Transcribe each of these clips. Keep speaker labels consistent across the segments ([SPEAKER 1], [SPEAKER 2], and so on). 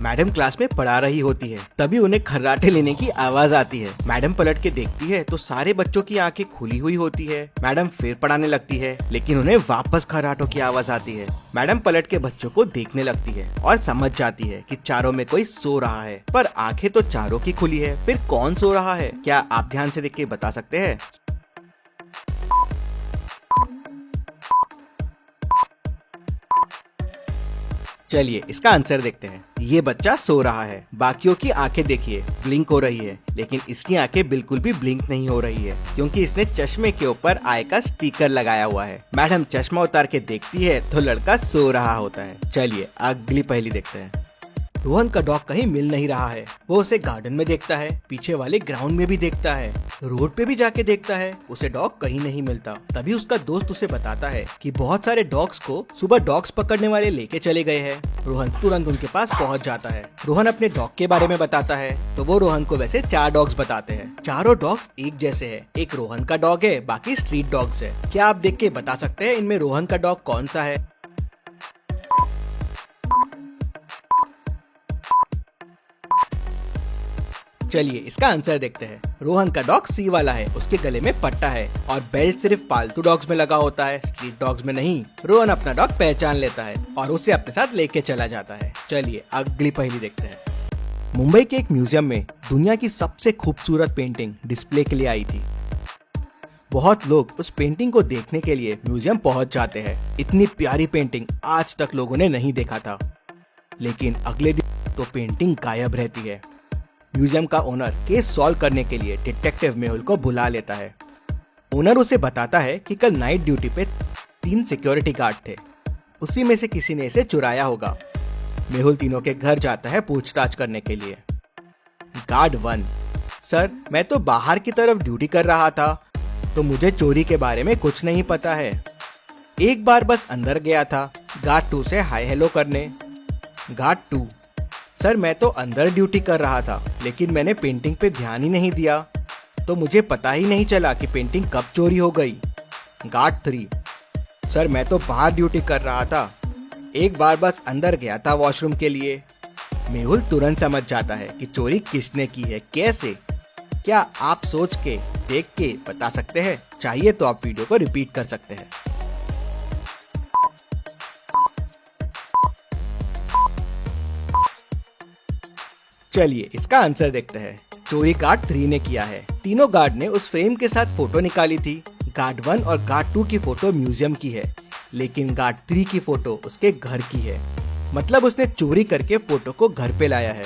[SPEAKER 1] Madam class में पढ़ा रही होती है, तभी उन्हें खर्राटे लेने की आवाज आती है। मैडम पलट के देखती है तो सारे बच्चों की आंखें खुली हुई होती है। मैडम फिर पढ़ाने लगती है, लेकिन उन्हें वापस खर्राटों की आवाज आती है। मैडम पलट के बच्चों को देखने लगती है और समझ जाती है कि चारों में कोई सो रहा है, पर आंखें तो चारों की खुली है, फिर कौन सो रहा है? क्या आप ध्यान से देख के बता सकते हैं? चलिए इसका आंसर देखते हैं। ये बच्चा सो रहा है। बाकियों की आंखें देखिए, ब्लिंक हो रही है, लेकिन इसकी आंखें बिल्कुल भी ब्लिंक नहीं हो रही है, क्योंकि इसने चश्मे के ऊपर आई का स्टिकर लगाया हुआ है। मैडम चश्मा उतार के देखती है तो लड़का सो रहा होता है। चलिए अगली पहेली देखते हैं। रोहन का डॉग कहीं मिल नहीं रहा है। वो उसे गार्डन में देखता है, पीछे वाले ग्राउंड में भी देखता है, रोड पे भी जाके देखता है, उसे डॉग कहीं नहीं मिलता। तभी उसका दोस्त उसे बताता है कि बहुत सारे डॉग्स को सुबह डॉग्स पकड़ने वाले लेके चले गए हैं। रोहन तुरंत उनके पास पहुंच जाता है। रोहन अपने डॉग के बारे में बताता है तो वो रोहन को वैसे 4 डॉग्स बताते हैं। चारों डॉग्स एक जैसे हैं। एक रोहन का डॉग है, बाकी स्ट्रीट डॉग्स है। क्या आप देख के बता सकते हैं इनमें रोहन का डॉग कौन सा है? चलिए इसका आंसर देखते हैं। रोहन का डॉग सी वाला है, उसके गले में पट्टा है और बेल्ट सिर्फ पालतू डॉग्स में लगा होता है, स्ट्रीट डॉग्स में नहीं। रोहन अपना डॉग पहचान लेता है और उसे अपने साथ लेके चला जाता है। चलिए अगली पहेली देखते हैं। मुंबई के एक म्यूजियम में दुनिया की सबसे खूबसूरत पेंटिंग डिस्प्ले के लिए आई थी। बहुत लोग उस पेंटिंग को देखने के लिए म्यूजियम पहुंच जाते हैं। इतनी प्यारी पेंटिंग आज तक लोगों ने नहीं देखा था, लेकिन अगले दिन तो पेंटिंग गायब रहती है। म्यूजियम का ओनर केस सॉल्व करने के लिए डिटेक्टिव मेहुल को बुला लेता है। ओनर उसे बताता है कि कल नाइट ड्यूटी पे 3 सिक्योरिटी गार्ड थे, उसी में से किसी ने इसे चुराया होगा। मेहुल तीनों के घर जाता है पूछताछ करने के लिए। गार्ड 1: सर, मैं तो बाहर की तरफ ड्यूटी कर रहा था, तो मुझे चोरी के बारे में कुछ नहीं पता है। एक बार बस अंदर गया था गार्ड 2 से हाय हेलो करने। गार्ड 2: सर, मैं तो अंदर ड्यूटी कर रहा था, लेकिन मैंने पेंटिंग पे ध्यान ही नहीं दिया, तो मुझे पता ही नहीं चला कि पेंटिंग कब चोरी हो गई। गार्ड 3: सर, मैं तो बाहर ड्यूटी कर रहा था, एक बार बस अंदर गया था वॉशरूम के लिए। मेहुल तुरंत समझ जाता है कि चोरी किसने की है, कैसे। क्या आप सोच के देख के बता सकते हैं? चाहिए तो आप वीडियो को रिपीट कर सकते हैं। चलिए इसका आंसर देखते हैं। चोरी गार्ड 3 ने किया है। तीनों गार्ड ने उस फ्रेम के साथ फोटो निकाली थी। गार्ड 1 और गार्ड 2 की फोटो म्यूजियम की है, लेकिन गार्ड 3 की फोटो उसके घर की है। मतलब उसने चोरी करके फोटो को घर पे लाया है।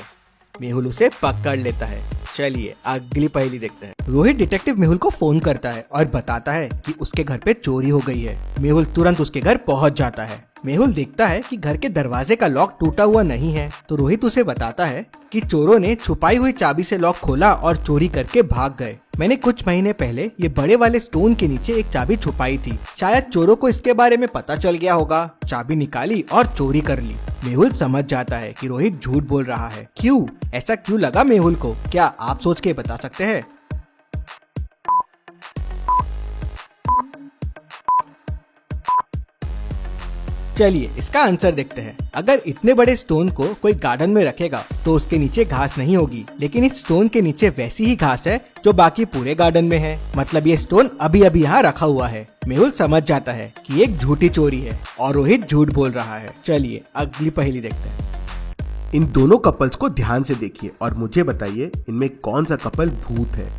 [SPEAKER 1] मेहुल उसे पकड़ लेता है। चलिए अगली पहेली देखते हैं। रोहित डिटेक्टिव मेहुल को फोन करता है और बताता है कि उसके घर पे चोरी हो गई है। मेहुल तुरंत उसके घर पहुंच जाता है। मेहुल देखता है कि घर के दरवाजे का लॉक टूटा हुआ नहीं है, तो रोहित उसे बताता है कि चोरों ने छुपाई हुई चाबी से लॉक खोला और चोरी करके भाग गए। मैंने कुछ महीने पहले ये बड़े वाले स्टोन के नीचे एक चाबी छुपाई थी। शायद चोरों को इसके बारे में पता चल गया होगा, चाबी निकाली और चोरी कर ली। मेहुल समझ जाता है कि रोहित झूठ बोल रहा है। क्यों? ऐसा क्यों लगा मेहुल को? क्या आप सोच के बता सकते हैं? चलिए इसका आंसर देखते हैं। अगर इतने बड़े स्टोन को कोई गार्डन में रखेगा तो उसके नीचे घास नहीं होगी, लेकिन इस स्टोन के नीचे वैसी ही घास है जो बाकी पूरे गार्डन में है। मतलब ये स्टोन अभी अभी यहाँ रखा हुआ है। मेहुल समझ जाता है कि एक झूठी चोरी है और रोहित झूठ बोल रहा है। चलिए अगली पहेली देखते हैं।
[SPEAKER 2] इन दोनों कपल्स को ध्यान से देखिए और मुझे बताइए इनमें कौन सा कपल भूत है।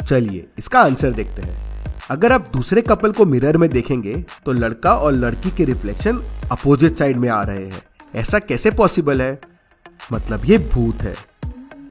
[SPEAKER 2] चलिए इसका आंसर देखते हैं। अगर आप दूसरे कपल को मिरर में देखेंगे तो लड़का और लड़की के रिफ्लेक्शन अपोजिट साइड में आ रहे हैं। ऐसा कैसे पॉसिबल है? मतलब ये भूत है।